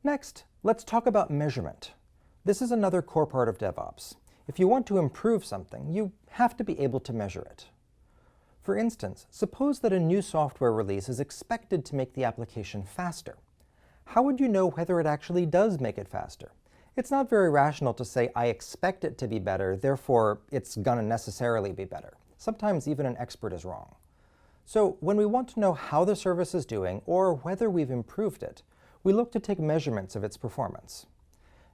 Next, let's talk about measurement. This is another core part of DevOps. If you want to improve something, you have to be able to measure it. For instance, suppose that a new software release is expected to make the application faster. How would you know whether it actually does make it faster? It's not very rational to say, I expect it to be better, therefore it's gonna necessarily be better. Sometimes even an expert is wrong. So when we want to know how the service is doing or whether we've improved it, we look to take measurements of its performance.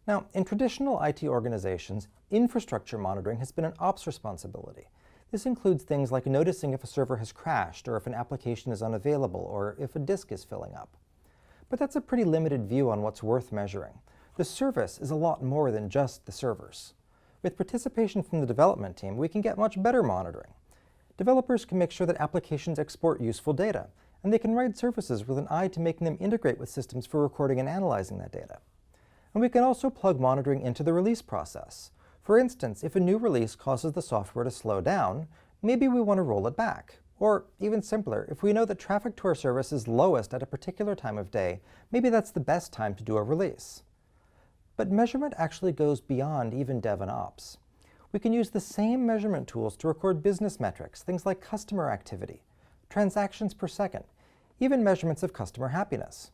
Now, in traditional IT organizations, infrastructure monitoring has been an ops responsibility. This includes things like noticing if a server has crashed or if an application is unavailable or if a disk is filling up. But that's a pretty limited view on what's worth measuring. The service is a lot more than just the servers. With participation from the development team, we can get much better monitoring. Developers can make sure that applications export useful data, and they can write services with an eye to making them integrate with systems for recording and analyzing that data. And we can also plug monitoring into the release process. For instance, if a new release causes the software to slow down, maybe we want to roll it back. Or even simpler, if we know that traffic to our service is lowest at a particular time of day, maybe that's the best time to do a release. But measurement actually goes beyond even dev and ops. We can use the same measurement tools to record business metrics, things like customer activity, transactions per second, even measurements of customer happiness.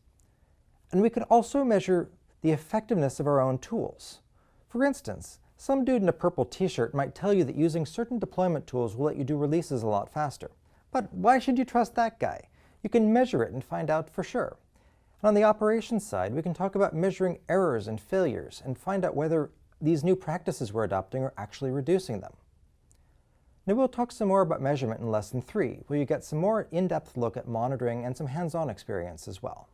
And we can also measure the effectiveness of our own tools. For instance, some dude in a purple t-shirt might tell you that using certain deployment tools will let you do releases a lot faster. But why should you trust that guy? You can measure it and find out for sure. And on the operations side, we can talk about measuring errors and failures and find out whether these new practices we're adopting are actually reducing them. Now we'll talk some more about measurement in Lesson 3, where you get some more in-depth look at monitoring and some hands-on experience as well.